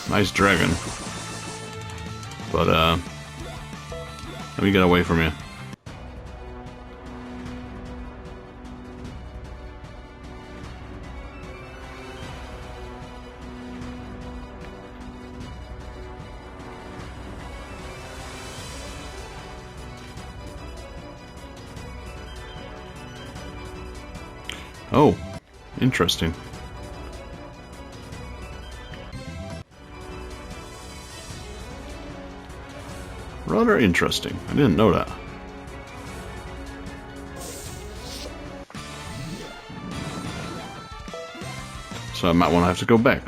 Nice dragon. But, let me get away from you. Oh, interesting. Rather interesting. I didn't know that. So I might want to have to go back.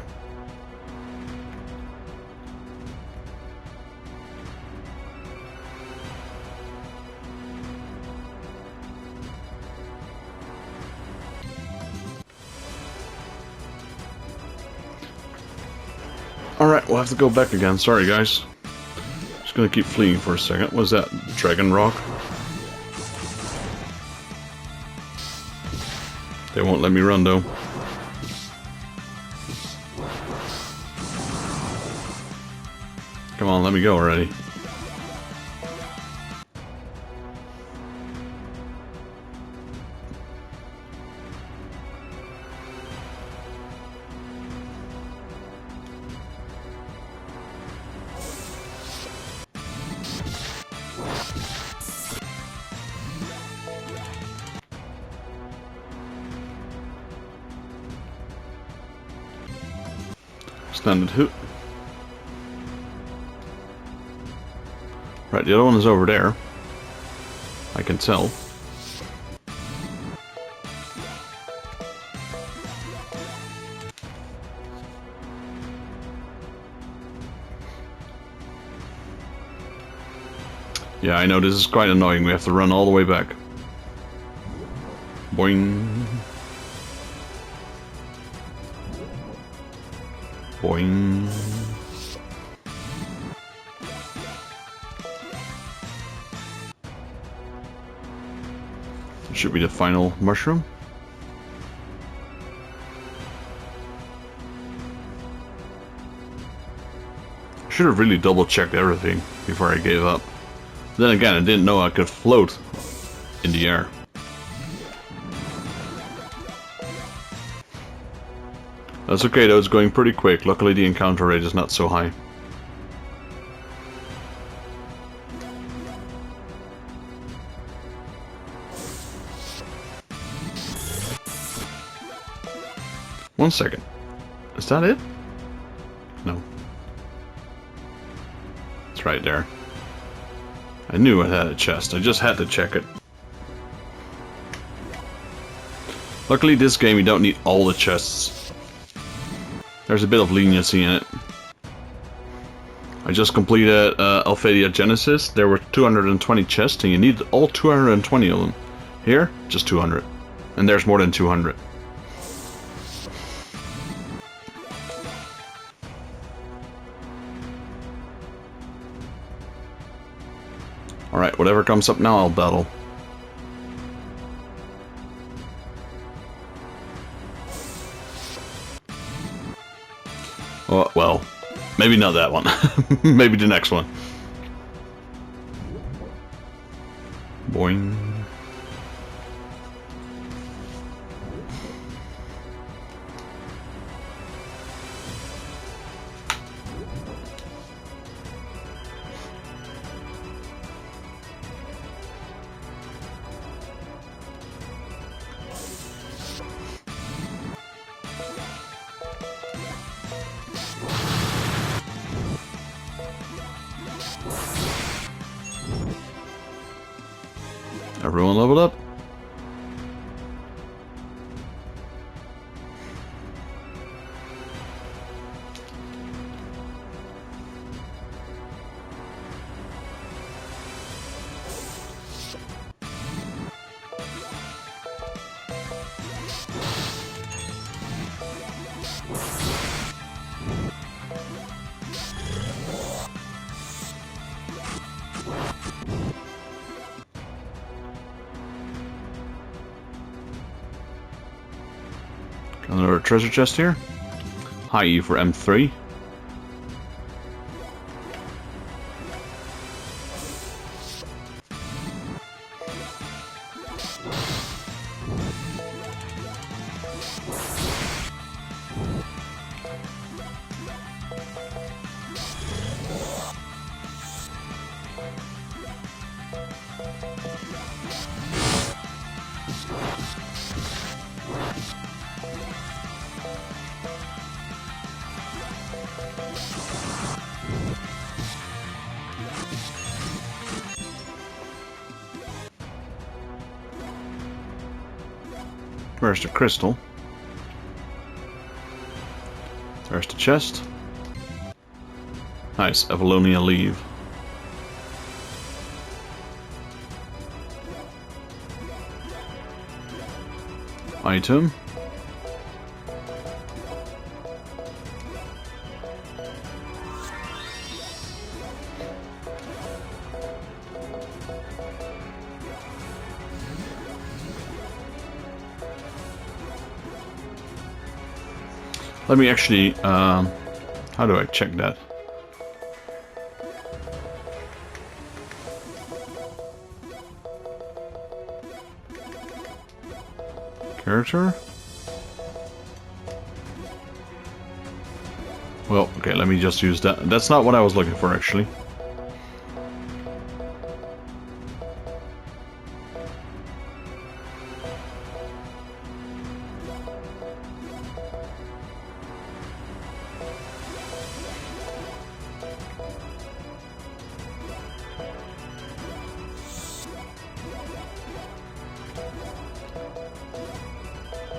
Alright, we'll have to go back again. Sorry, guys. Just gonna keep fleeing for a second. What's that? Dragon Rock? They won't let me run, though. Come on, let me go already. Standard hoot. Right, the other one is over there. I can tell. Yeah, I know this is quite annoying. We have to run all the way back. Boing. Boing. Should be the final mushroom. Should have really double checked everything before I gave up. Then again, I didn't know I could float in the air. That's okay though, it's going pretty quick. Luckily the encounter rate is not so high. One second. Is that it? No. It's right there. I knew it had a chest. I just had to check it. Luckily this game you don't need all the chests. There's a bit of leniency in it. I just completed Alphadia Genesis. There were 220 chests and you needed all 220 of them. Here, just 200. And there's more than 200. Alright, whatever comes up now, I'll battle. Oh, well, maybe not that one. Maybe the next one. Boing. Everyone leveled up. Another treasure chest here. High E for M3. Where's the crystal? There's the chest. Nice, Avalonia leave. Item. Let me actually, how do I check that? Character? Well, okay, let me just use that. That's not what I was looking for, actually.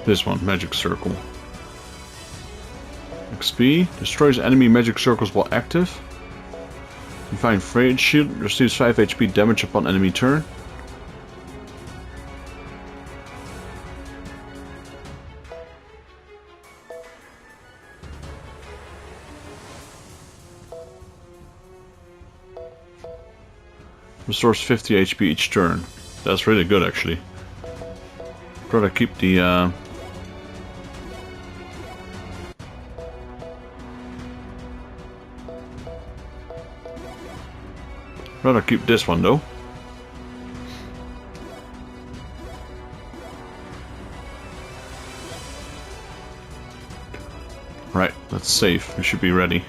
This one, magic circle. XP destroys enemy magic circles while active. Divine Frayed Shield receives 5 HP damage upon enemy turn. Restores 50 HP each turn. That's really good, actually. Gotta keep the rather keep this one though. Right, let's save. We should be ready.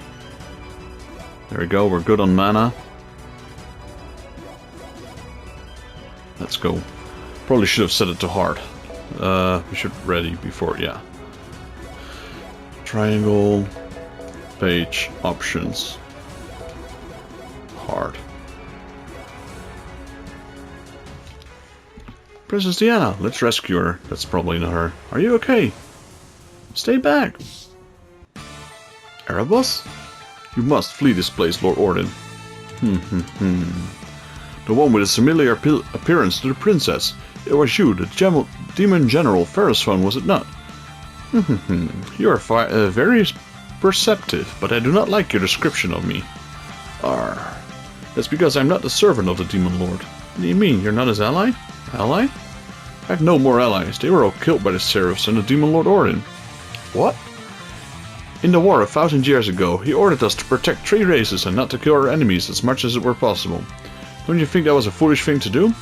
There we go, we're good on mana. Let's go. Probably should have set it to hard. We should ready before, yeah. Triangle, page, options, hard. Princess Diana, let's rescue her. That's probably not her. Are you okay? Stay back. Erebus? You must flee this place, Lord Orden. The one with a familiar appearance to the princess. It was you, the demon general Ferrisfun, was it not? You are very perceptive, but I do not like your description of me. That's because I'm not the servant of the demon lord. What do you mean, you're not his ally? Ally? I have no more allies. They were all killed by the Seraphs and the demon lord Orden. What? In the war 1,000 years ago, he ordered us to protect 3 races and not to kill our enemies as much as it were possible. Don't you think that was a foolish thing to do?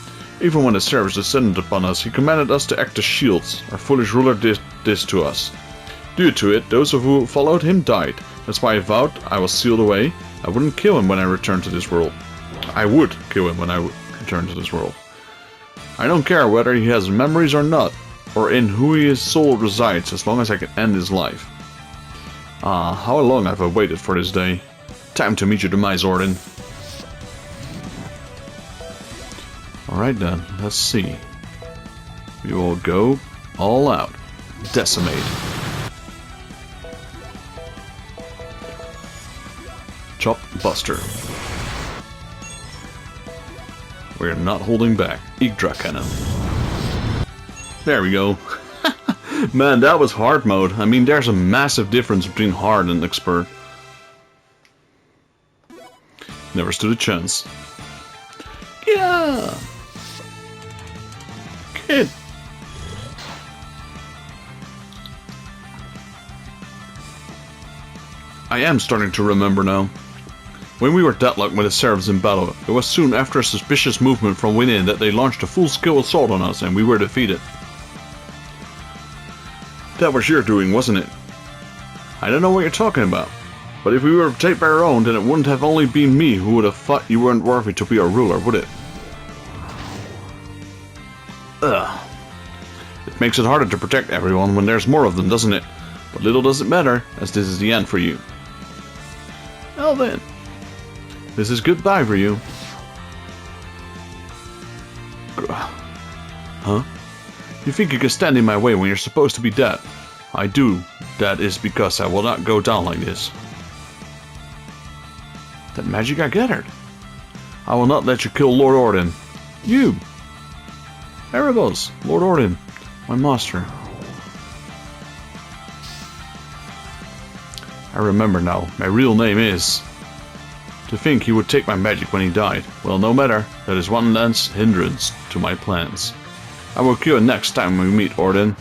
Even when the Seraphs descended upon us, he commanded us to act as shields. Our foolish ruler did this to us. Due to it, those who followed him died. That's why I vowed I was sealed away. I wouldn't kill him when I returned to this world. I would kill him when I returned to this world. I don't care whether he has memories or not, or in who his soul resides, as long as I can end his life. How long have I waited for this day? Time to meet your demise, Orden. Alright then, let's see. We will go all out. Decimate. Chop Buster. We're not holding back. Yggdra Cannon. There we go. Man, that was hard mode. I mean, there's a massive difference between hard and expert. Never stood a chance. Yeah! Kid! I am starting to remember now. When we were deadlocked with the Seraphs in battle, it was soon after a suspicious movement from within that they launched a full-scale assault on us and we were defeated. That was your doing, wasn't it? I don't know what you're talking about. But if we were to take by our own, then it wouldn't have only been me who would have thought you weren't worthy to be our ruler, would it? Ugh. It makes it harder to protect everyone when there's more of them, doesn't it? But little does it matter, as this is the end for you. Well then. This is goodbye for you. Huh? You think you can stand in my way when you're supposed to be dead? I do. That is because I will not go down like this. That magic I gathered. I will not let you kill Lord Orden. You! Erebos, Lord Orden, my master. I remember now. My real name is... To think he would take my magic when he died. Well, no matter. That is one less hindrance to my plans. I will kill you next time we meet, Orden.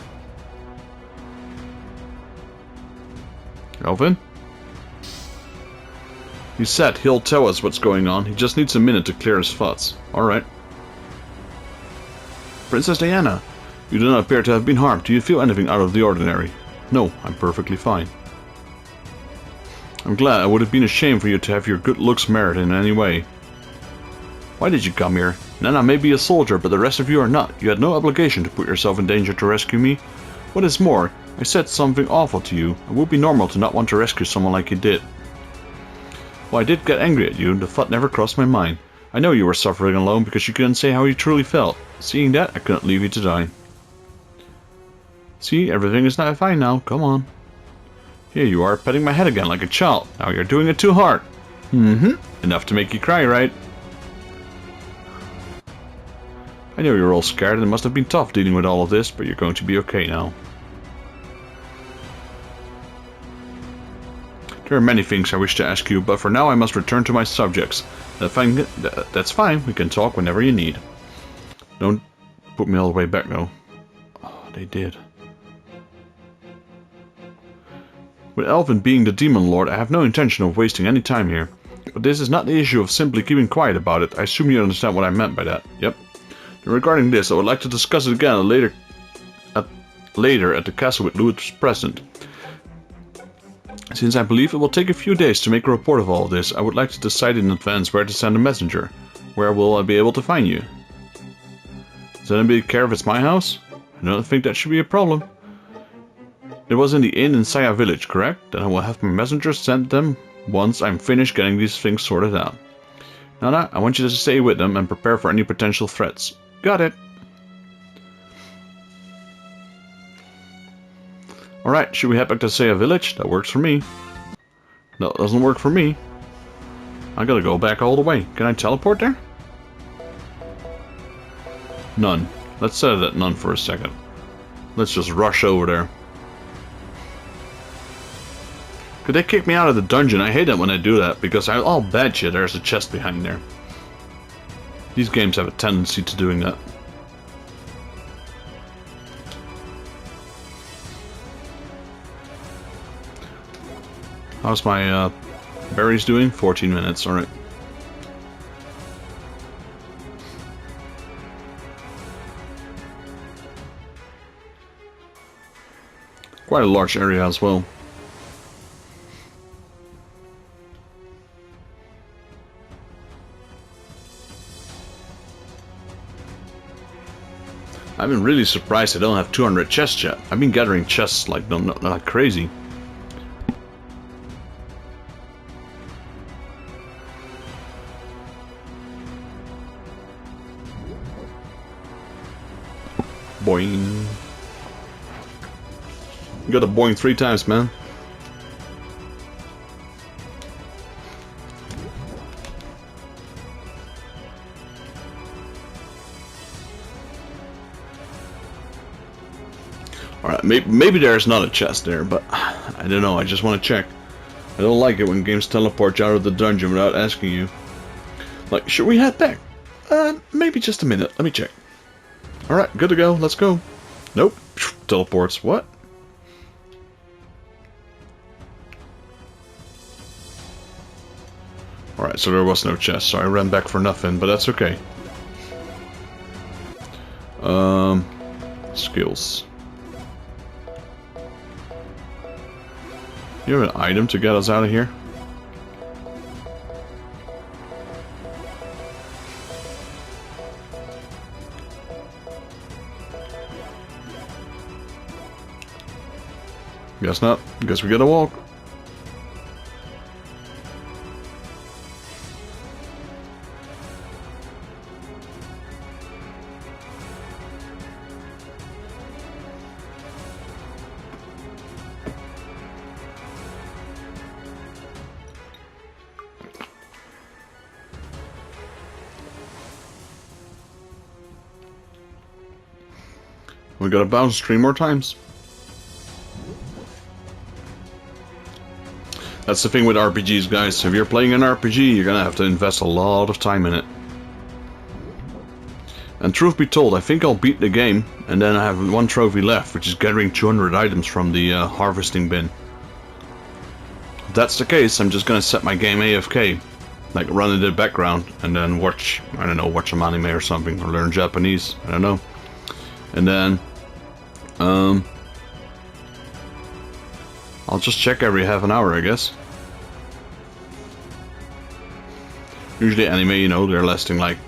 Elvin? He said he'll tell us what's going on. He just needs a minute to clear his thoughts. Alright. Princess Diana, you do not appear to have been harmed. Do you feel anything out of the ordinary? No, I'm perfectly fine. I'm glad. I would have been ashamed for you to have your good looks marred in any way. Why did you come here? Nana may be a soldier, but the rest of you are not. You had no obligation to put yourself in danger to rescue me. What is more, I said something awful to you. It would be normal to not want to rescue someone like you did. Well, I did get angry at you. The thought never crossed my mind. I know you were suffering alone because you couldn't say how you truly felt. Seeing that, I couldn't leave you to die. See, everything is not fine now. Come on. Here you are, petting my head again like a child. Now you're doing it too hard. Enough to make you cry, right? I know you're all scared and it must have been tough dealing with all of this, but you're going to be okay now. There are many things I wish to ask you, but for now I must return to my subjects. That's fine, we can talk whenever you need. Don't put me all the way back, though. Oh, they did. With Elvin being the Demon Lord, I have no intention of wasting any time here. But this is not the issue of simply keeping quiet about it. I assume you understand what I meant by that. Yep. And regarding this, I would like to discuss it again later at the castle with Louis present. Since I believe it will take a few days to make a report of all of this, I would like to decide in advance where to send a messenger. Where will I be able to find you? Does anybody care if it's my house? I don't think that should be a problem. It was in the inn in Saya village, correct? Then I will have my messenger send them once I'm finished getting these things sorted out. Nana, I want you to stay with them and prepare for any potential threats. Got it. Alright, should we head back to Saya village? That works for me. No, it doesn't work for me. I gotta go back all the way. Can I teleport there? None. Let's set it at none for a second. Let's just rush over there. Could they kick me out of the dungeon? I hate it when I do that, because I'll bet you there's a chest behind there. These games have a tendency to doing that. How's my berries doing? 14 minutes, alright. Quite a large area as well. I've been really surprised I don't have 200 chests yet. I've been gathering chests like like crazy. Boing. You gotta boing 3 times, man. Alright, maybe there's not a chest there, but I don't know, I just want to check. I don't like it when games teleport you out of the dungeon without asking you. Like, should we head back? Maybe just a minute, let me check. Alright, good to go, let's go. Nope, teleports, what? Alright, so there was no chest, so I ran back for nothing, but that's okay. Skills. You have an item to get us out of here? Guess not. Guess we gotta walk. We gotta bounce 3 more times. That's the thing with RPGs, guys. If you're playing an RPG, you're gonna have to invest a lot of time in it. And truth be told, I think I'll beat the game, and then I have 1 trophy left, which is gathering 200 items from the harvesting bin. If that's the case, I'm just gonna set my game AFK. Like, run in the background, and then watch, I don't know, watch some anime or something, or learn Japanese, I don't know. And then, I'll just check every half an hour, I guess. Usually anime, you know, they're lasting like,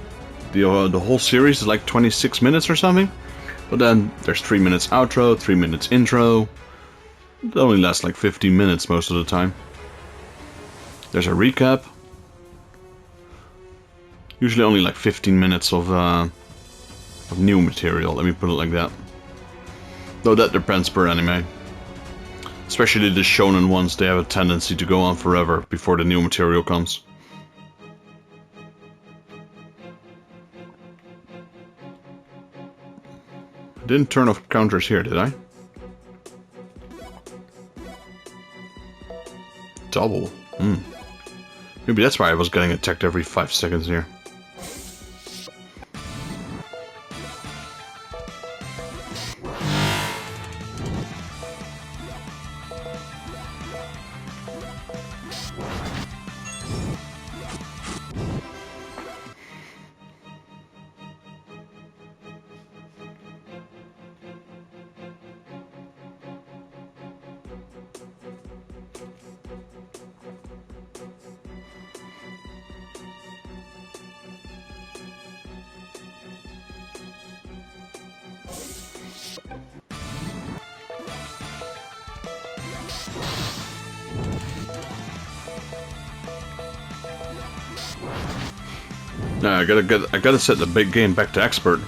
the whole series is like 26 minutes or something. But then there's 3 minutes outro, 3 minutes intro. It only lasts like 15 minutes most of the time. There's a recap. Usually only like 15 minutes of new material, let me put it like that. Though that depends per anime. Especially the shonen ones, they have a tendency to go on forever before the new material comes. I didn't turn off counters here, did I? Double. Maybe that's why I was getting attacked every 5 seconds here. No, I gotta set the big game back to expert.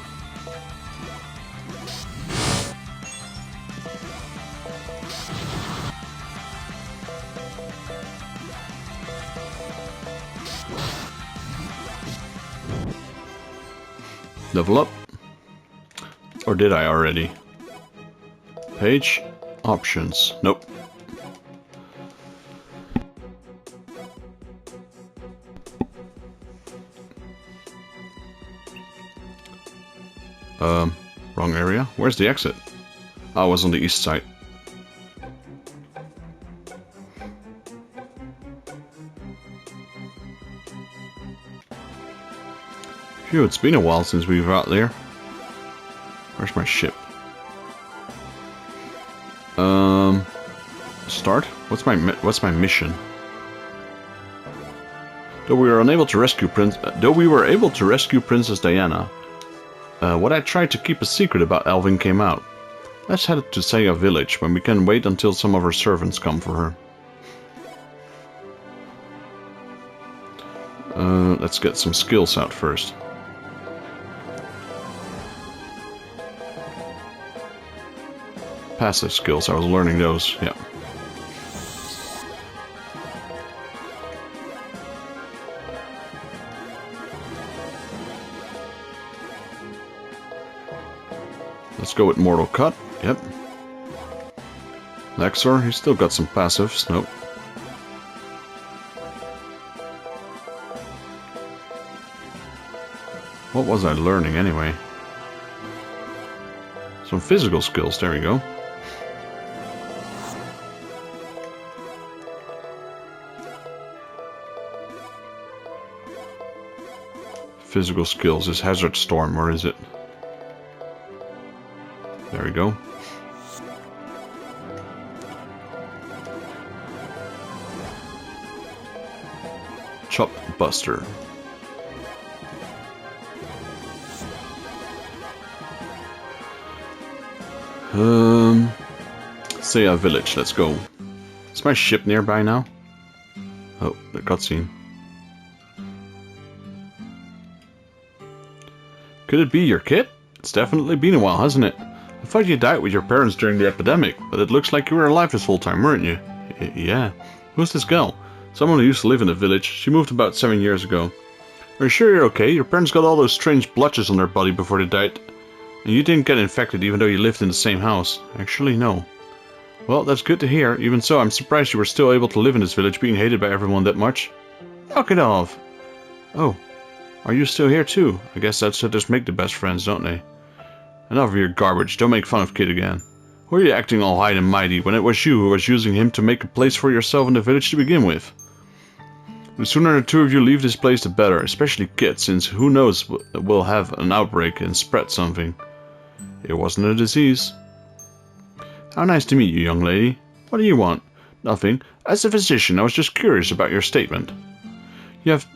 Level up. Or did I already? Page options. Nope. Wrong area. Where's the exit? Oh, it was on the east side. Phew, it's been a while since we were out there. Where's my ship? Start? What's my mission? Though we were able to rescue Princess Diana, what I tried to keep a secret about Alvin came out. Let's head to Saya village, when we can wait until some of her servants come for her. Let's get some skills out first. Passive skills, I was learning those, yeah. Let's go with Mortal Cut, yep. Lexor, he's still got some passives, nope. What was I learning anyway? Some physical skills, there we go. Physical skills is Hazard Storm, where is it? There we go. shop buster. Say a village, let's go. Is my ship nearby now? Oh, the cutscene. Could it be your kid? It's definitely been a while, hasn't it? I thought you died with your parents during the epidemic, but it looks like you were alive this whole time, weren't you? Yeah. Who's this girl? Someone who used to live in the village. She moved about 7 years ago. Are you sure you're okay? Your parents got all those strange blotches on their body before they died. And you didn't get infected even though you lived in the same house. Actually, no. Well, that's good to hear. Even so, I'm surprised you were still able to live in this village being hated by everyone that much. Knock it off. Oh. Are you still here too? I guess that's how just make the best friends, don't they? Enough of your garbage. Don't make fun of Kid again. Why are you acting all high and mighty when it was you who was using him to make a place for yourself in the village to begin with? The sooner the two of you leave this place, the better, especially Kid, since who knows we'll have an outbreak and spread something. It wasn't a disease. How nice to meet you, young lady. What do you want? Nothing. As a physician, I was just curious about your statement. You have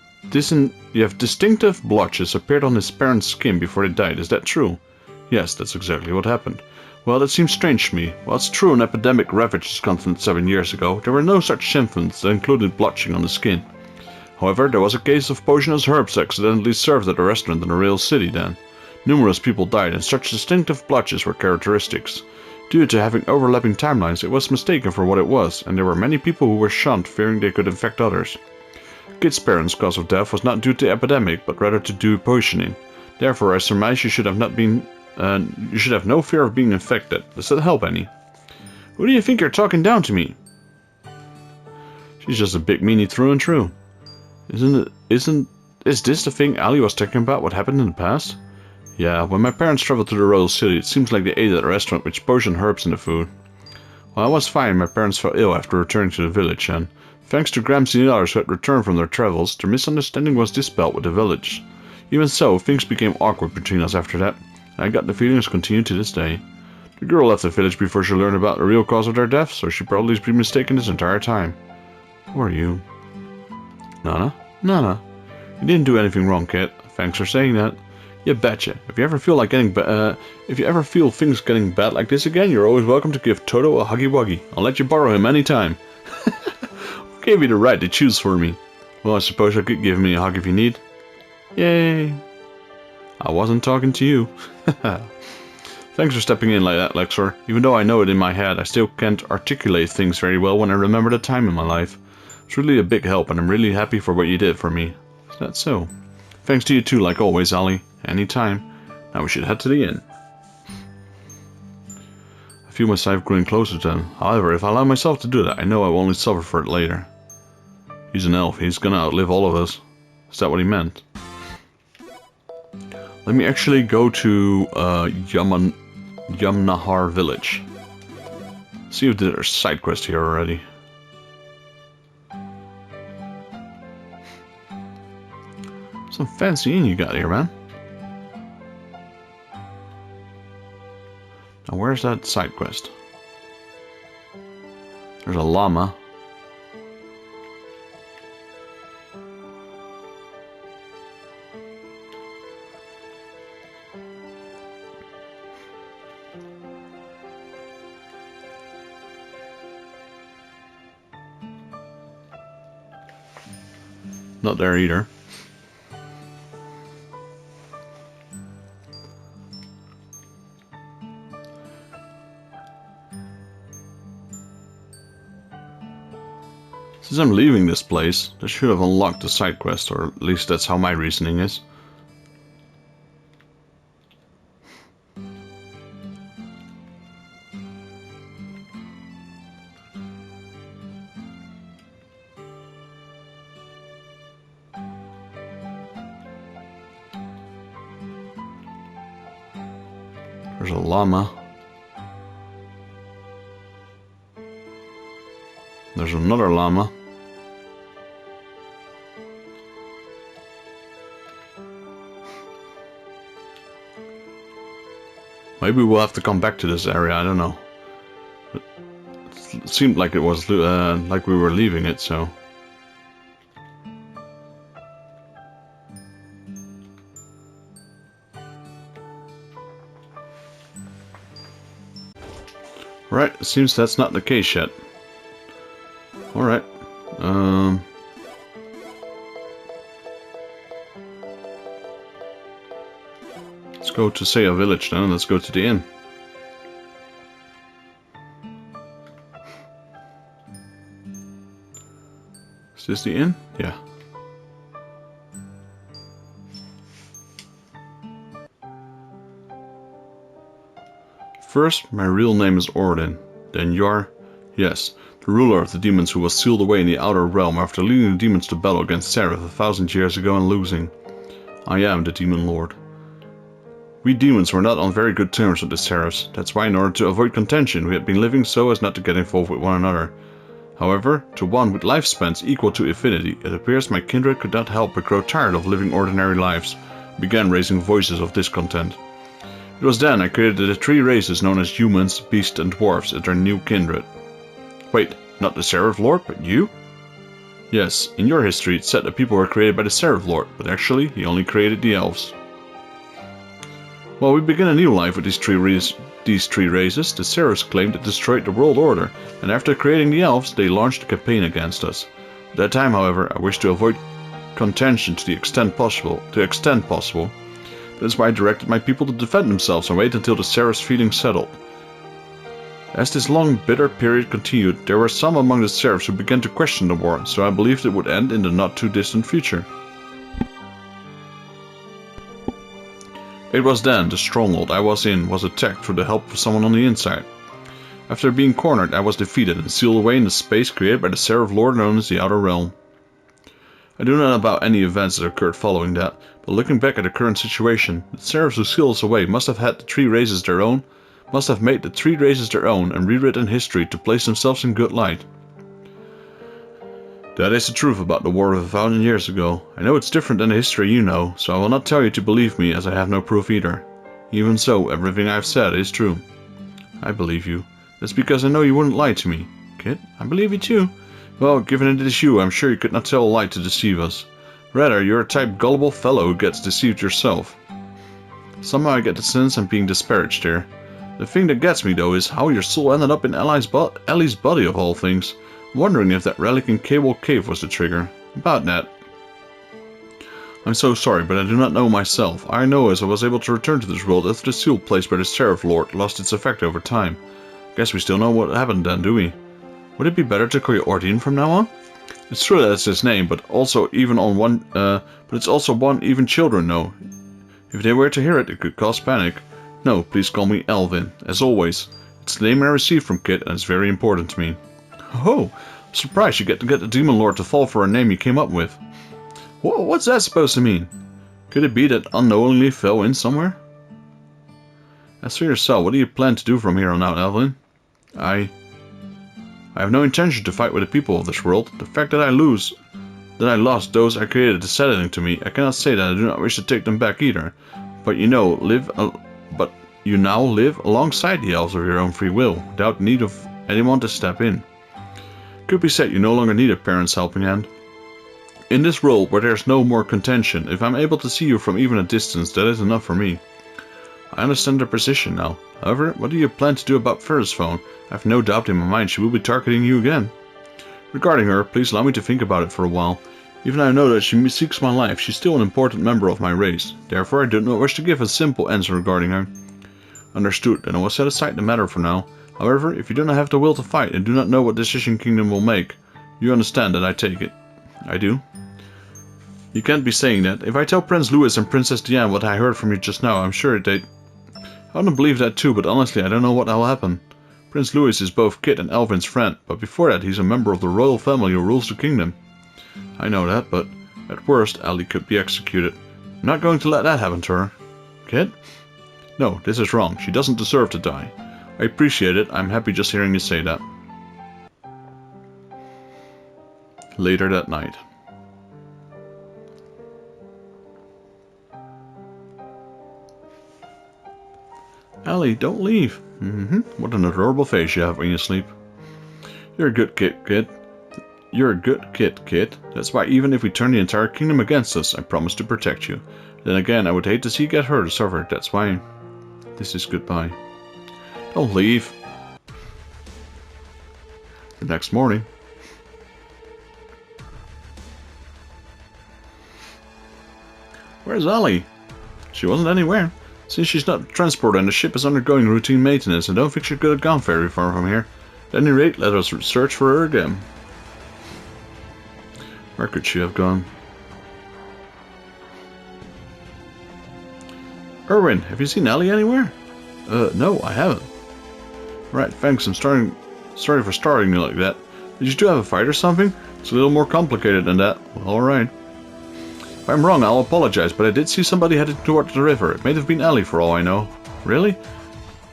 distinctive blotches appeared on his parents' skin before they died, is that true? Yes, that's exactly what happened. Well, that seems strange to me. While it's true an epidemic ravaged this continent 7 years ago, there were no such symptoms that included blotching on the skin. However, there was a case of poisonous herbs accidentally served at a restaurant in a real city then. Numerous people died, and such distinctive blotches were characteristics. Due to having overlapping timelines, it was mistaken for what it was, and there were many people who were shunned, fearing they could infect others. Kid's parents' cause of death was not due to epidemic, but rather to due poisoning. Therefore, I surmise you should have no fear of being infected. Does that help any? Who do you think you're talking down to me? She's just a big meanie through and through. Is this the thing Allie was talking about, what happened in the past? Yeah, when my parents traveled to the royal city, it seems like they ate at a restaurant with poison herbs in the food. Well, I was fine. My parents fell ill after returning to the village, and thanks to Gramps and the others who had returned from their travels, their misunderstanding was dispelled with the village. Even so, things became awkward between us after that, and I got the feelings continue to this day. The girl left the village before she learned about the real cause of their death, so she probably has been mistaken this entire time. Who are you? Nana? Nana. You didn't do anything wrong, kid. Thanks for saying that. You betcha. If you ever feel things getting bad like this again, you're always welcome to give Toto a huggy wuggy. I'll let you borrow him anytime. Who gave you the right to choose for me? Well, I suppose you could give me a hug if you need. Yay. I wasn't talking to you. Thanks for stepping in like that, Lexor. Even though I know it in my head, I still can't articulate things very well when I remember the time in my life. It's really a big help, and I'm really happy for what you did for me. Is that so? Thanks to you too, like always, Allie. Anytime. Now we should head to the inn. I feel myself growing closer to him. However, if I allow myself to do that, I know I will only suffer for it later. He's an elf. He's gonna outlive all of us. Is that what he meant? Let me actually go to Yamnahar village. See if there's a side quest here already. Some fancy inn you got here, man. Now where's that side quest? There's a llama. Not there either. Since I'm leaving this place, I should have unlocked the side quest, or at least that's how my reasoning is. There's a llama. There's another llama. Maybe we'll have to come back to this area, I don't know. It seemed like it was like we were leaving it, so... it seems that's not the case yet. Alright. Let's go to, say, a village then, and let's go to the inn. Is this the inn? Yeah. First, my real name is Ordin. Then you're... Yes, the ruler of the demons who was sealed away in the outer realm after leading the demons to battle against Seraph 1,000 years ago and losing. I am the Demon Lord. We demons were not on very good terms with the Seraphs. That's why in order to avoid contention we had been living so as not to get involved with one another. However, to one with lifespans equal to infinity, it appears my kindred could not help but grow tired of living ordinary lives, began raising voices of discontent. It was then I created the three races known as humans, beasts and dwarfs as their new kindred. Wait, not the Seraph Lord, but you? Yes, in your history it said that people were created by the Seraph Lord, but actually he only created the elves. Well, we begin a new life with these three races. The Seraphs claimed it destroyed the world order, and after creating the elves, they launched a campaign against us. At that time, however, I wished to avoid contention to the extent possible. That is why I directed my people to defend themselves and wait until the Seraphs' feelings settled. As this long, bitter period continued, there were some among the Seraphs who began to question the war, so I believed it would end in the not-too-distant future. It was then the stronghold I was in was attacked through the help of someone on the inside. After being cornered, I was defeated and sealed away in the space created by the Seraph Lord known as the Outer Realm. I do not know about any events that occurred following that, but looking back at the current situation, the Seraphs who sealed us away must have made the three races their own, and rewritten history to place themselves in good light. That is the truth about the war of 1,000 years ago. I know it's different than the history you know, so I will not tell you to believe me as I have no proof either. Even so, everything I have said is true. I believe you. That's because I know you wouldn't lie to me. Kid, I believe you too. Well, given it is you, I'm sure you could not tell a lie to deceive us. Rather, you're a type gullible fellow who gets deceived yourself. Somehow I get the sense I'm being disparaged here. The thing that gets me though is how your soul ended up in Allie's body of all things. I'm wondering if that relic in Cable Cave was the trigger. About that. I'm so sorry, but I do not know myself. I know as I was able to return to this world after the seal placed by the Seraph Lord lost its effect over time. Guess we still know what happened then, do we? Would it be better to call you Ordin from now on? It's true that's his name, but also it's also one even children know. If they were to hear it, it could cause panic. No, please call me Elvin, as always. It's the name I received from Kit, and it's very important to me. Oh, I'm surprised you get the Demon Lord to fall for a name you came up with. What's that supposed to mean? Could it be that unknowingly fell in somewhere? As for yourself, what do you plan to do from here on out, Elvin? I have no intention to fight with the people of this world. The fact that I lost those I created is saddening to me. I cannot say that I do not wish to take them back either. But you now live alongside the elves of your own free will, without need of anyone to step in. Could be said you no longer need a parent's helping hand. In this world where there is no more contention, if I'm able to see you from even a distance, that is enough for me. I understand her position now. However, what do you plan to do about Ferrisphone? I have no doubt in my mind she will be targeting you again. Regarding her, please allow me to think about it for a while. Even though I know that she seeks my life, she's still an important member of my race. Therefore, I do not wish to give a simple answer regarding her. Understood, then I will set aside the matter for now. However, if you do not have the will to fight and do not know what decision Kingdom will make, you understand that I take it. I do. You can't be saying that. If I tell Prince Louis and Princess Diane what I heard from you just now, I'm sure I want to believe that too, but honestly I don't know what will happen. Prince Louis is both Kit and Elvin's friend, but before that he's a member of the royal family who rules the kingdom. I know that, but at worst Allie could be executed. I'm not going to let that happen to her. Kit? No, this is wrong. She doesn't deserve to die. I appreciate it. I'm happy just hearing you say that. Later that night. Allie, don't leave. What an adorable face you have when you sleep. You're a good kid. You're a good kid. That's why even if we turn the entire kingdom against us, I promise to protect you. Then again, I would hate to see you get hurt or suffer. That's why this is goodbye. Don't leave. The next morning. Where's Allie? She wasn't anywhere. Since she's not transported and the ship is undergoing routine maintenance, I don't think she could have gone very far from here. At any rate, let us search for her again. Where could she have gone? Erwin, have you seen Allie anywhere? No, I haven't. Right, thanks. I'm sorry for starting you like that. Did you two have a fight or something? It's a little more complicated than that. Well, alright. If I'm wrong, I'll apologize, but I did see somebody headed towards the river. It may have been Allie for all I know. Really?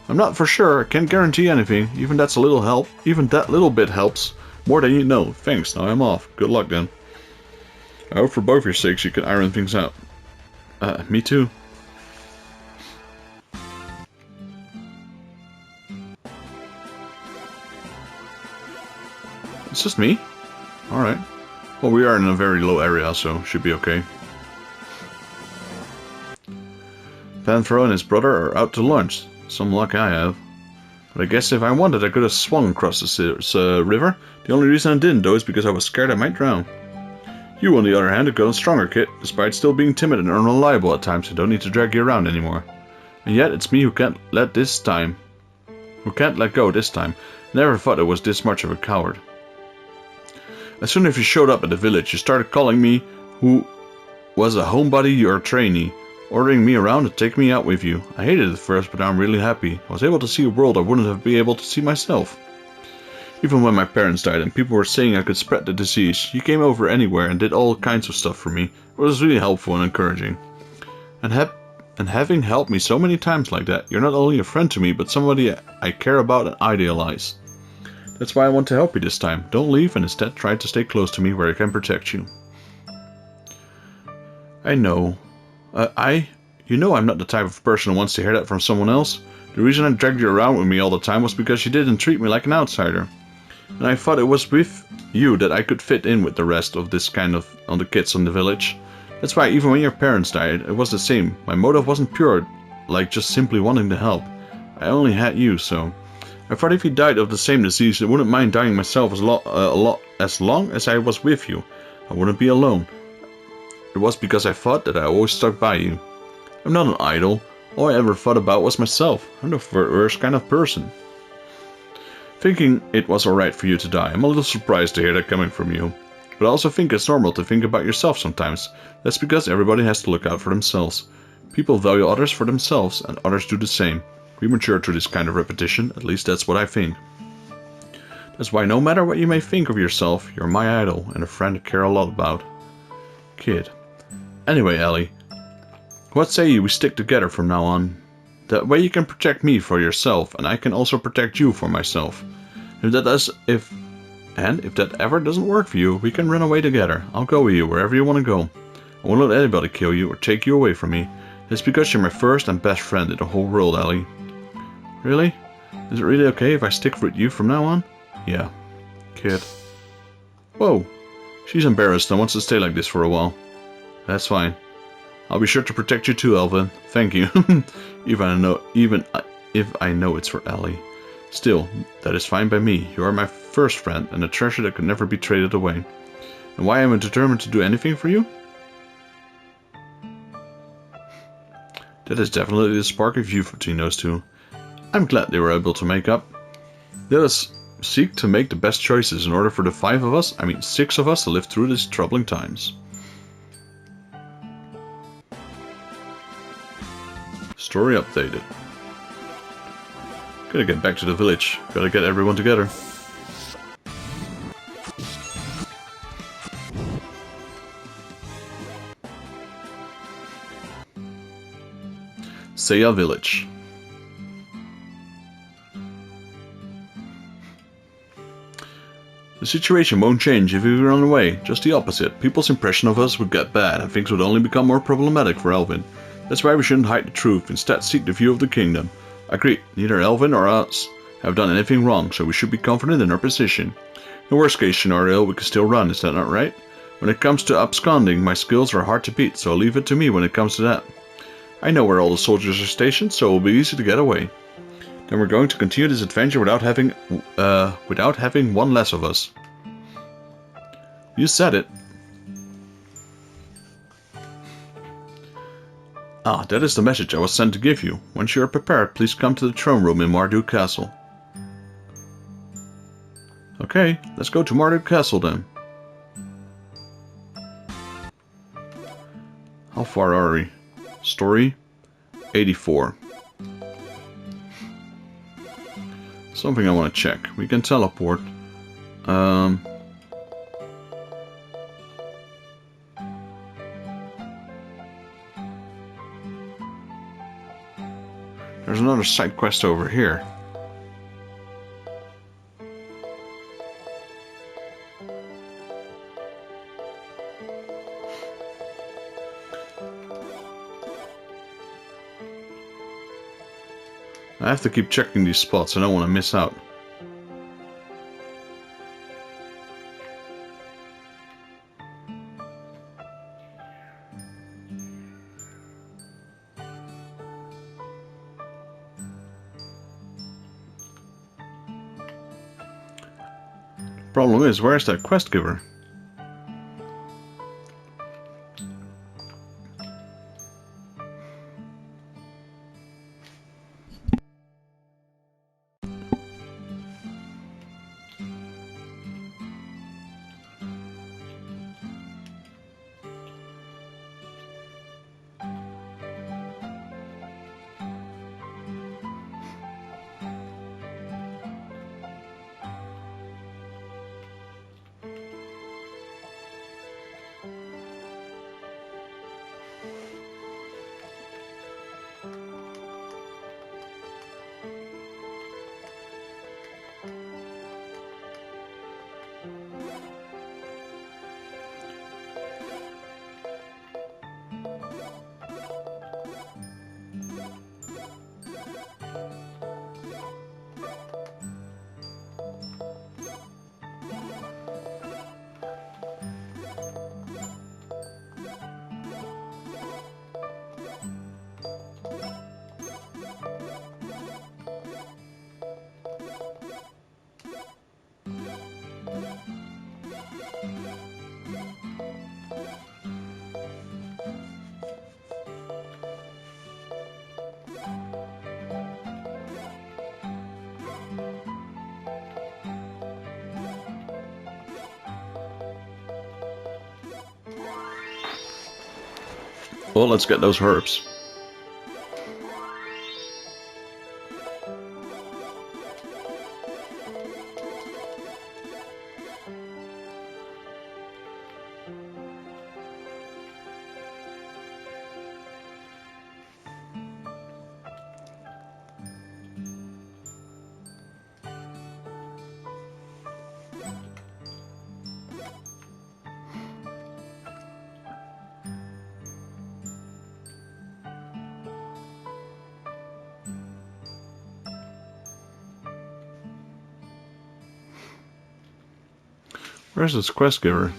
I'm not for sure. I can't guarantee anything. Even that little bit helps. More than you know. Thanks. Now I'm off. Good luck then. I hope for both your sakes you can iron things out. Me too. It's just me? Alright. Well, we are in a very low area, so should be okay. Panthro and his brother are out to lunch. Some luck I have. But I guess if I wanted, I could have swung across this river. The only reason I didn't, though, is because I was scared I might drown. You, on the other hand, have gotten stronger, Kit. Despite still being timid and unreliable at times, I don't need to drag you around anymore. And yet, it's me who can't let go this time. Never thought I was this much of a coward. As soon as you showed up at the village, you started calling me who was a homebody or a trainee, ordering me around to take me out with you. I hated it at first, but now I'm really happy. I was able to see a world I wouldn't have been able to see myself. Even when my parents died and people were saying I could spread the disease, you came over anywhere and did all kinds of stuff for me. It was really helpful and encouraging. And having helped me so many times like that, you're not only a friend to me, but somebody I care about and idealize. That's why I want to help you this time. Don't leave and instead try to stay close to me where I can protect you. I know. You know I'm not the type of person who wants to hear that from someone else. The reason I dragged you around with me all the time was because you didn't treat me like an outsider. And I thought it was with you that I could fit in with the rest of this kind of on the kids in the village. That's why even when your parents died, it was the same. My motive wasn't pure, like just simply wanting to help. I only had you, so... I thought if you died of the same disease, I wouldn't mind dying myself as long as I was with you. I wouldn't be alone. It was because I thought that I always stuck by you. I'm not an idol. All I ever thought about was myself. I'm the worst kind of person. Thinking it was alright for you to die, I'm a little surprised to hear that coming from you. But I also think it's normal to think about yourself sometimes. That's because everybody has to look out for themselves. People value others for themselves, and others do the same. We mature through this kind of repetition, at least that's what I think. That's why no matter what you may think of yourself, you're my idol and a friend I care a lot about. Kid. Anyway, Allie, what say you we stick together from now on? That way you can protect me for yourself, and I can also protect you for myself. If that ever doesn't work for you, we can run away together. I'll go with you wherever you want to go. I won't let anybody kill you or take you away from me. It's because you're my first and best friend in the whole world, Allie. Really? Is it really okay if I stick with you from now on? Yeah. Kid. Whoa. She's embarrassed and wants to stay like this for a while. That's fine. I'll be sure to protect you too, Elvin. Thank you. even if I know it's for Allie. Still, that is fine by me. You are my first friend and a treasure that could never be traded away. And why am I determined to do anything for you? That is definitely the spark of youth between those two. I'm glad they were able to make up. Let us seek to make the best choices in order for the 6 of us to live through these troubling times. Story updated. Gotta get back to the village. Gotta get everyone together. Saya Village. The situation won't change if we run away, just the opposite. People's impression of us would get bad and things would only become more problematic for Elvin. That's why we shouldn't hide the truth, instead seek the view of the kingdom. Agreed, neither Elvin or us have done anything wrong, so we should be confident in our position. In the worst case scenario, we can still run, is that not right? When it comes to absconding, my skills are hard to beat, so leave it to me when it comes to that. I know where all the soldiers are stationed, so it will be easy to get away. Then we're going to continue this adventure without having one less of us. You said it. Ah, that is the message I was sent to give you. Once you are prepared, please come to the throne room in Marduk Castle. Okay, let's go to Marduk Castle then. How far are we? Story 84. Something I want to check. We can teleport. There's another side quest over here. I have to keep checking these spots. I don't want to miss out. Problem is, where's that quest giver? Well, let's get those herbs. Where's this quest giver?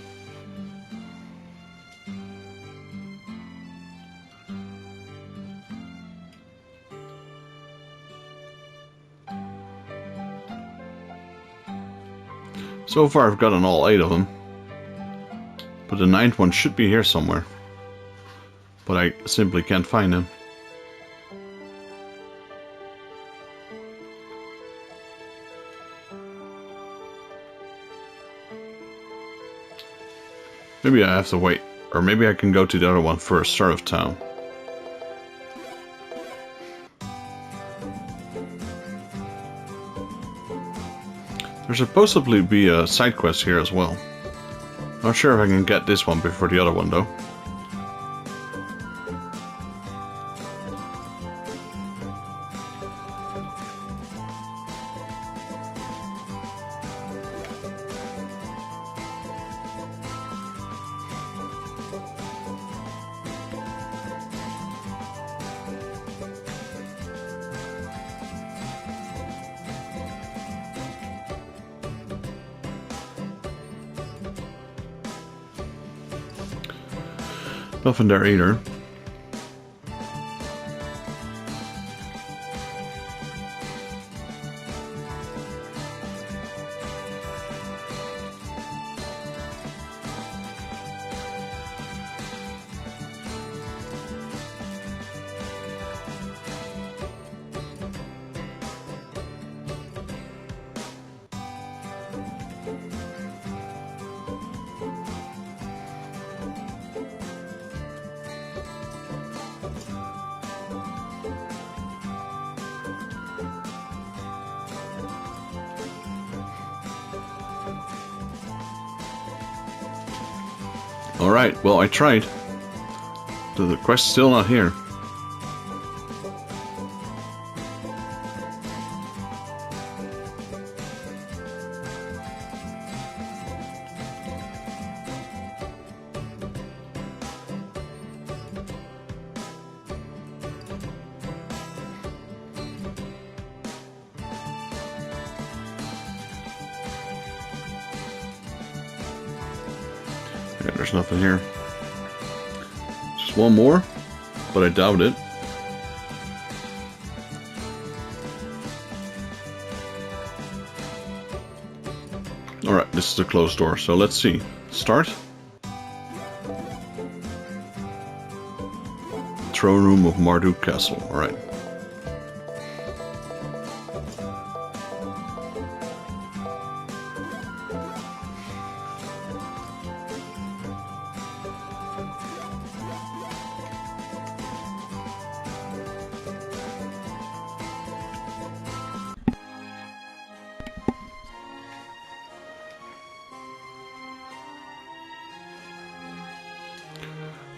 So far I've gotten all 8 of them. But the 9th one should be here somewhere. But I simply can't find him. Maybe I have to wait. Or maybe I can go to the other one first, start of town. There's supposed to be a side quest here as well. Not sure if I can get this one before the other one though. Nothing there either. Alright, well, I tried. The quest's still not here. Yeah, there's nothing here. Just one more, but I doubt it. Alright, this is the closed door, so let's see. Start. Throne room of Marduk Castle, alright.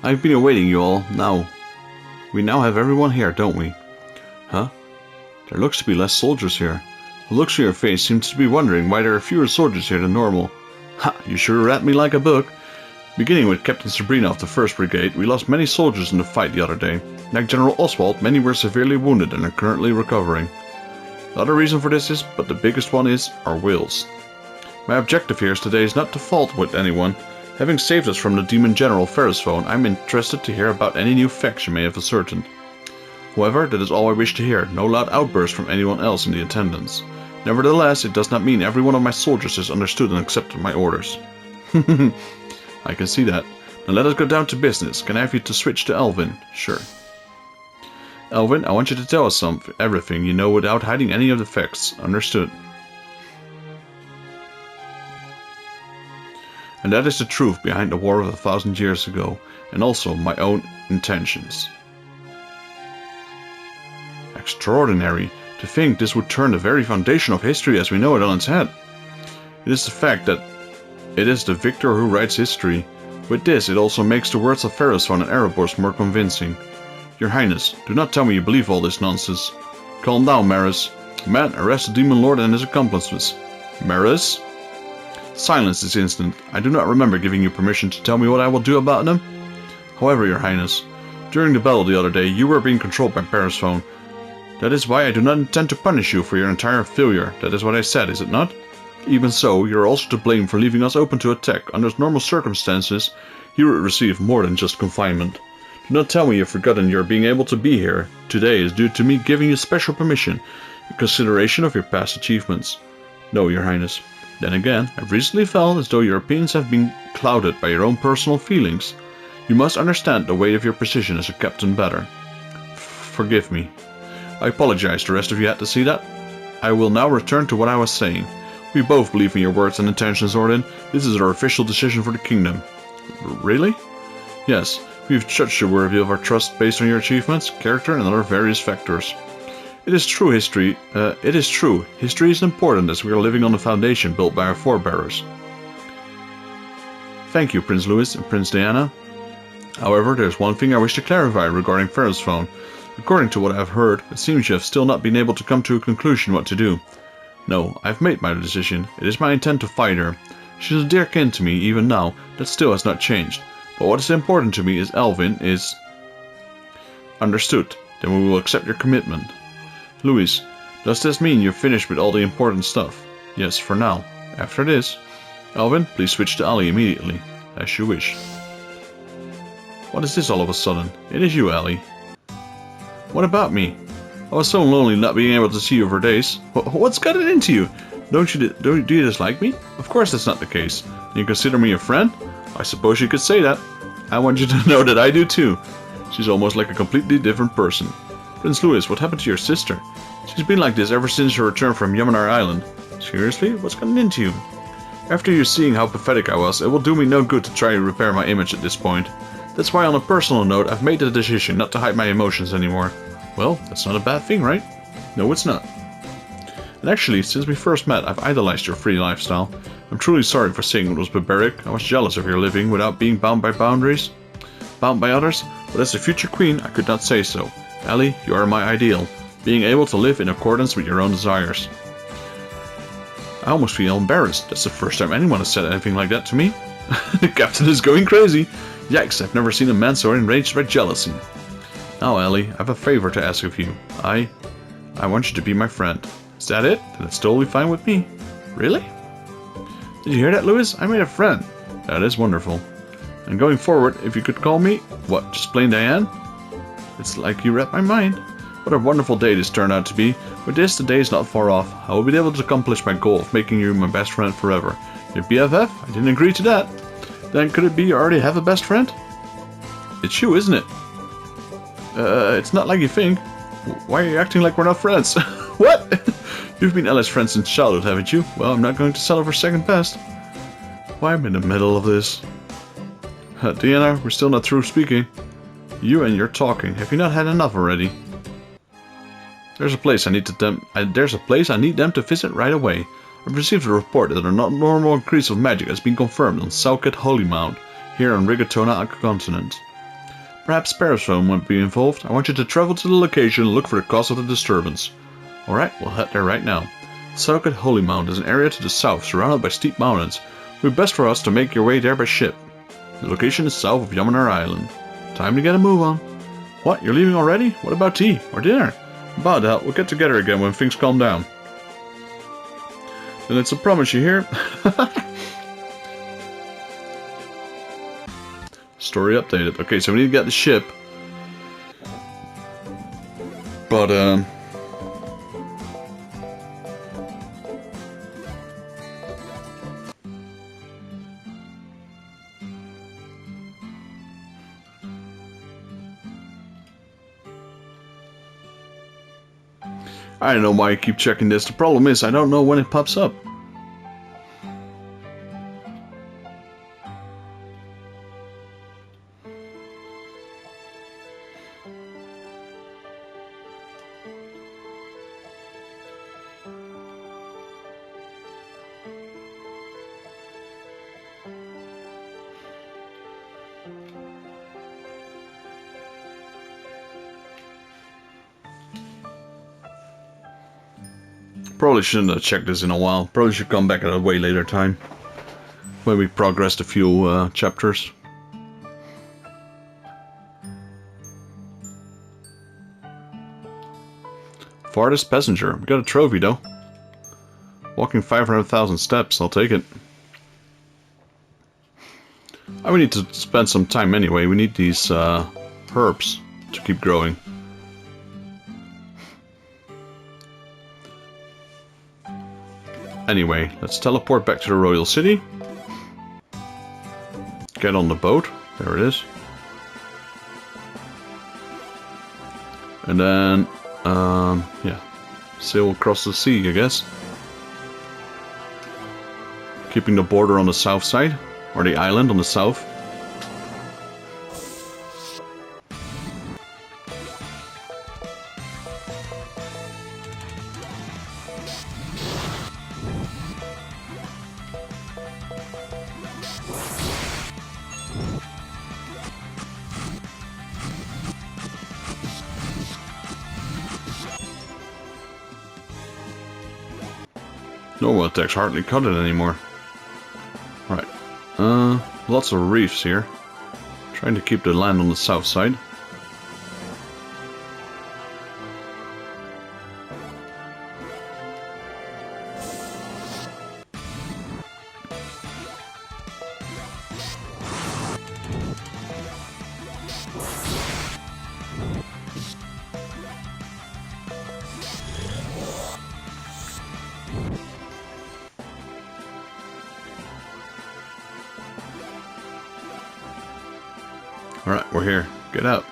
I've been awaiting you all. We now have everyone here, don't we? Huh? There looks to be less soldiers here. The looks on your face seems to be wondering why there are fewer soldiers here than normal. Ha! You sure read me like a book. Beginning with Captain Sabrina of the 1st Brigade, we lost many soldiers in the fight the other day. Like General Oswald, many were severely wounded and are currently recovering. The other reason for this is, but the biggest one is, our wills. My objective here today is not to fault with anyone. Having saved us from the Demon General Ferrisphone, I'm interested to hear about any new facts you may have ascertained. However, that is all I wish to hear, no loud outbursts from anyone else in the attendance. Nevertheless, it does not mean every one of my soldiers has understood and accepted my orders. I can see that. Now let us go down to business. Can I have you to switch to Elvin? Sure. Elvin, I want you to tell us everything you know without hiding any of the facts. Understood. And that is the truth behind the war of 1,000 years ago, and also my own intentions. Extraordinary! To think this would turn the very foundation of history as we know it on its head. It is the fact that it is the victor who writes history. With this, it also makes the words of Ferrisphone and Erebos more convincing. Your Highness, do not tell me you believe all this nonsense. Calm down, Maris. Man, arrest the Demon Lord and his accomplices. Maris? Silence this instant. I do not remember giving you permission to tell me what I will do about them. However, Your Highness, during the battle the other day, you were being controlled by Ferrisphone. That is why I do not intend to punish you for your entire failure. That is what I said, is it not? Even so, you are also to blame for leaving us open to attack. Under normal circumstances, you would receive more than just confinement. Do not tell me you've forgotten your being able to be here. Today is due to me giving you special permission in consideration of your past achievements. No, Your Highness. Then again, I've recently felt as though your opinions have been clouded by your own personal feelings. You must understand the weight of your position as a captain better. Forgive me. I apologize, the rest of you had to see that. I will now return to what I was saying. We both believe in your words and intentions, Ordin. This is our official decision for the kingdom. Really? Yes, we've judged you worthy of our trust based on your achievements, character, and other various factors. It is true. History is important as we are living on the foundation built by our forebears. Thank you, Prince Louis and Prince Diana. However, there's one thing I wish to clarify regarding Ferrisphone. According to what I have heard, it seems you have still not been able to come to a conclusion what to do. No, I've made my decision. It is my intent to fight her. She is a dear kin to me even now. That still has not changed. But what is important to me is Elvin is... Understood. Then we will accept your commitment. Louis, does this mean you're finished with all the important stuff? Yes, for now. After this, Elvin, please switch to Allie immediately. As you wish. What is this all of a sudden? It is you, Allie. What about me? I was so lonely not being able to see you for days. What's gotten into you? Do you dislike me? Of course that's not the case. You consider me a friend? I suppose you could say that. I want you to know that I do too. She's almost like a completely different person. Prince Louis, what happened to your sister? She's been like this ever since her return from Yamanar Island. Seriously? What's gotten into you? After you seeing how pathetic I was, it will do me no good to try and repair my image at this point. That's why on a personal note, I've made the decision not to hide my emotions anymore. Well, that's not a bad thing, right? No, it's not. And actually, since we first met, I've idolized your free lifestyle. I'm truly sorry for saying it was barbaric. I was jealous of your living without being bound by boundaries. Bound by others, but as a future queen, I could not say so. Allie, you are my ideal. Being able to live in accordance with your own desires. I almost feel embarrassed. That's the first time anyone has said anything like that to me. The captain is going crazy. Yikes, I've never seen a man so enraged by jealousy. Now, Allie, I have a favor to ask of you. I want you to be my friend. Is that it? Then it's totally fine with me. Really? Did you hear that, Louis? I made a friend. That is wonderful. And going forward, if you could call me, what, just plain Diane? It's like you read my mind. What a wonderful day this turned out to be. With this, the day is not far off. I will be able to accomplish my goal of making you my best friend forever. Your BFF? I didn't agree to that. Then could it be you already have a best friend? It's you, isn't it? It's not like you think. Why are you acting like we're not friends? What? You've been Ellie's friend since childhood, haven't you? Well, I'm not going to settle for second best. Why am I in the middle of this? Deanna, we're still not through speaking. You and your talking. Have you not had enough already? There's a place I need them to visit right away. I've received a report that a normal increase of magic has been confirmed on Salket Holy Mound, here on Rigatona Continent. Perhaps Parasphone won't be involved. I want you to travel to the location and look for the cause of the disturbance. Alright, we'll head there right now. Salket Holy Mound is an area to the south, surrounded by steep mountains. It would be best for us to make your way there by ship. The location is south of Yamanar Island. Time to get a move on. What, you're leaving already? What about tea? Or dinner? About that, we'll get together again when things calm down. Then it's a promise, you hear? Story updated. Okay, so we need to get the ship. But, I don't know why I keep checking this. The problem is I don't know when it pops up. Probably shouldn't have checked this in a while. Probably should come back at a way later time. When we progressed a few chapters. Farthest passenger. We got a trophy though. Walking 500,000 steps. I'll take it. We need to spend some time anyway. We need these herbs to keep growing. Anyway, let's teleport back to the Royal City. Get on the boat. There it is. And then, yeah, sail across the sea, I guess. Keeping the border on the south side, or the island on the south. Normal attacks hardly cut it anymore. Right. Lots of reefs here. Trying to keep the land on the south side. Alright, we're here. Get out.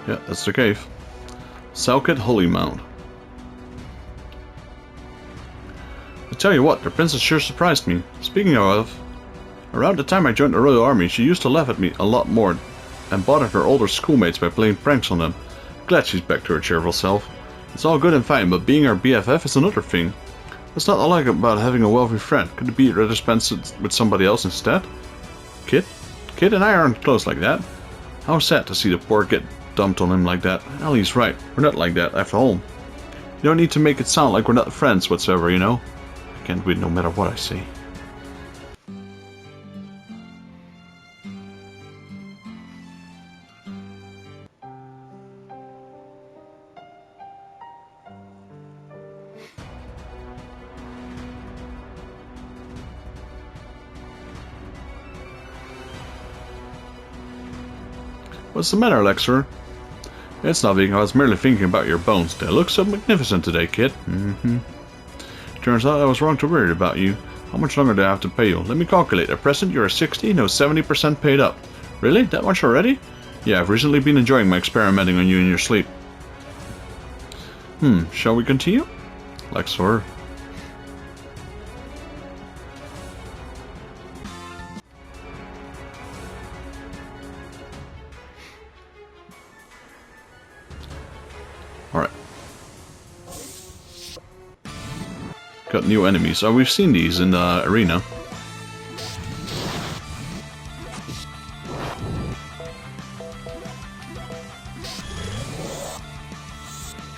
Yeah, that's the cave. Salket Holy Mound. I tell you what, the princess sure surprised me. Speaking of, around the time I joined the Royal Army, she used to laugh at me a lot more and bothered her older schoolmates by playing pranks on them. Glad she's back to her cheerful self. It's all good and fine, but being our BFF is another thing. What's not like about having a wealthy friend? Could it be you'd rather spend it with somebody else instead? Kid? Kid and I aren't close like that. How sad to see the poor get dumped on him like that. Allie's right. We're not like that after all. You don't need to make it sound like we're not friends whatsoever, you know? I can't win no matter what I say. What's the matter, Lexer? It's nothing, I was merely thinking about your bones. They look so magnificent today, kid. Turns out I was wrong to worry about you. How much longer do I have to pay you? Let me calculate. At present, you're 60, no 70% paid up. Really? That much already? Yeah, I've recently been enjoying my experimenting on you in your sleep. Shall we continue? Lexor. Alright. Got new enemies. Oh, we've seen these in the arena.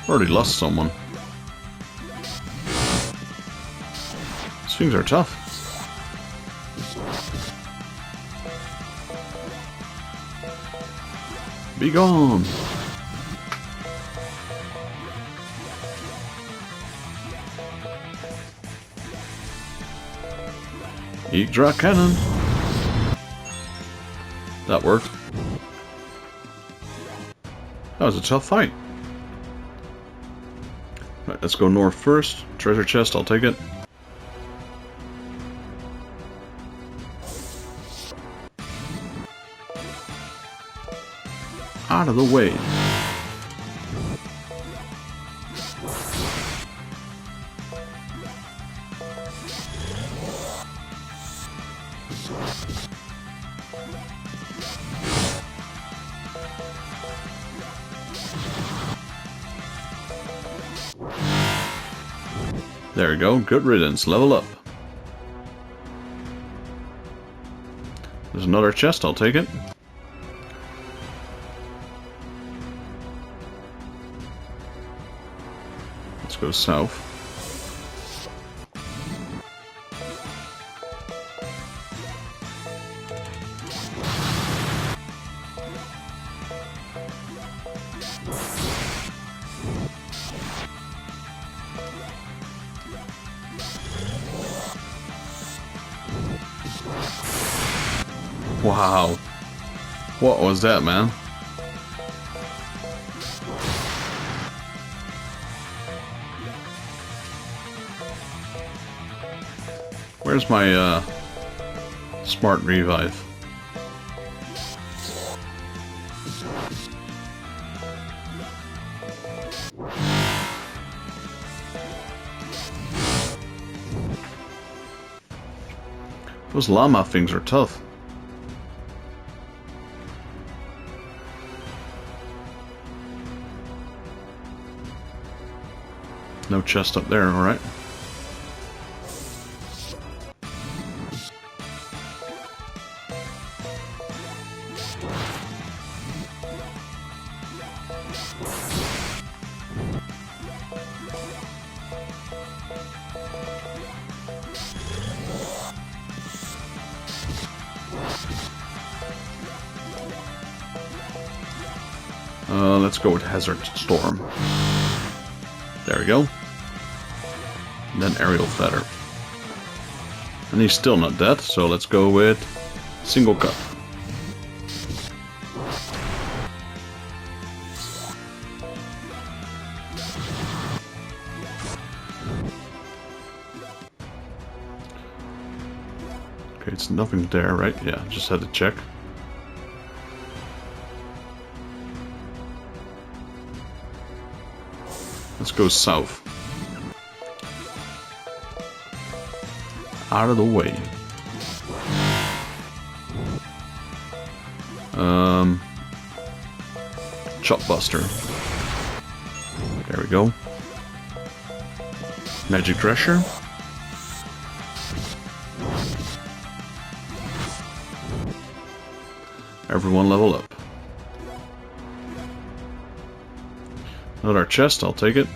Already lost someone. These things are tough. Be gone! Yggdra cannon. That worked. That was a tough fight. Right, let's go north first. Treasure chest, I'll take it. Out of the way. There we go, good riddance, level up. There's another chest, I'll take it. Let's go south. Wow. What was that, man? Where's my smart revive? Those llama things are tough. No chest up there, alright. Let's go with Hazard Storm. There we go. And then Aerial Feather. And he's still not dead, so let's go with Single Cut. Okay, it's nothing there, right? Yeah, just had to check. Let's go south. Out of the way. Chop Buster. we go. Magic Treasure. Everyone level up. Another chest, I'll take it.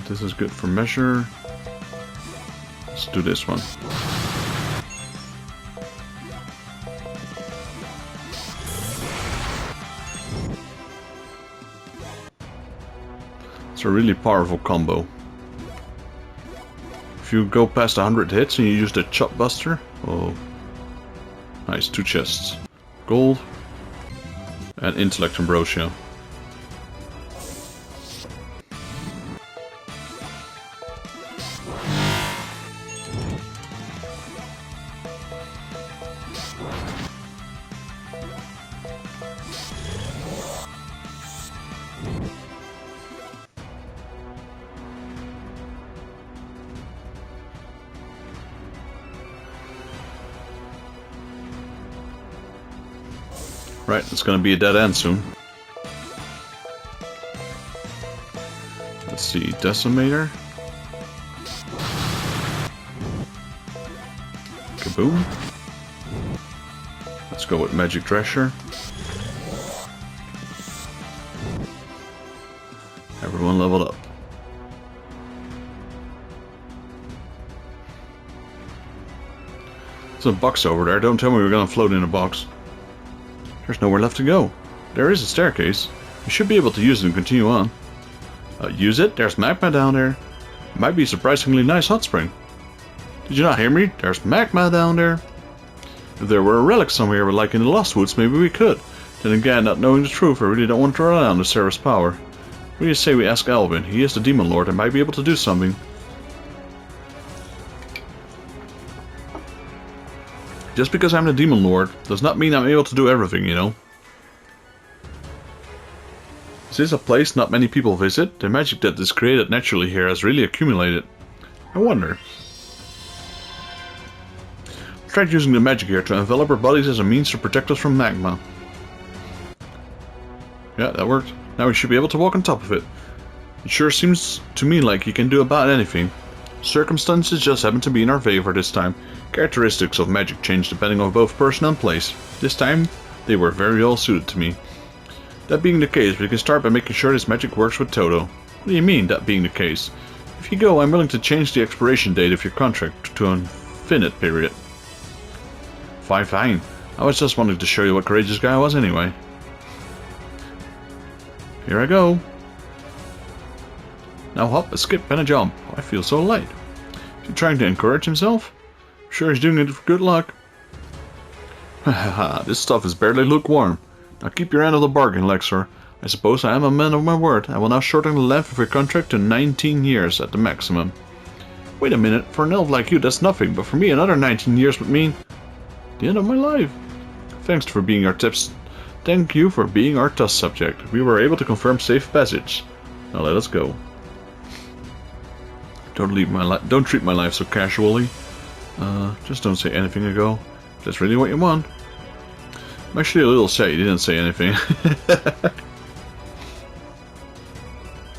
This is good for measure. Let's do this one. It's a really powerful combo. If you go past 100 hits and you use the chop buster, oh, nice, 2 chests, gold and intellect ambrosia. Right, it's gonna be a dead end soon. Let's see, Decimator. Kaboom. Let's go with Magic Treasure. Everyone leveled up. There's a box over there. Don't tell me we're gonna float in a box. There's nowhere left to go. There is a staircase. You should be able to use it and continue on. Use it? There's magma down there. It might be a surprisingly nice hot spring. Did you not hear me? There's magma down there. If there were a relic somewhere, like in the Lost Woods, maybe we could. Then again, not knowing the truth, I really don't want to rely on the Seraph's power. What do you say we ask Alvin? He is the Demon Lord and might be able to do something. Just because I'm the Demon Lord does not mean I'm able to do everything, you know. Is this a place not many people visit? The magic that is created naturally here has really accumulated. I wonder. I tried using the magic here to envelop our bodies as a means to protect us from magma. Yeah, that worked. Now we should be able to walk on top of it. It sure seems to me like you can do about anything. Circumstances just happen to be in our favor this time. Characteristics of magic change depending on both person and place. This time, they were very well suited to me. That being the case, we can start by making sure this magic works with Toto. What do you mean, that being the case? If you go, I'm willing to change the expiration date of your contract to an infinite period. Fine. I was just wanting to show you what courageous guy I was anyway. Here I go. Now hop, a skip, and a jump. I feel so light. Is he trying to encourage himself? Sure he's doing it for good luck. Haha, this stuff is barely lukewarm. Now keep your end of the bargain, Lexor. I suppose I am a man of my word. I will now shorten the length of your contract to 19 years at the maximum. Wait a minute, for an elf like you that's nothing, but for me another 19 years would mean the end of my life. Thanks for being our tips. Thank you for being our test subject. We were able to confirm safe passage. Now let us go. Don't treat my life so casually. Just don't say anything ago. If that's really what you want. I'm actually a little sad you didn't say anything.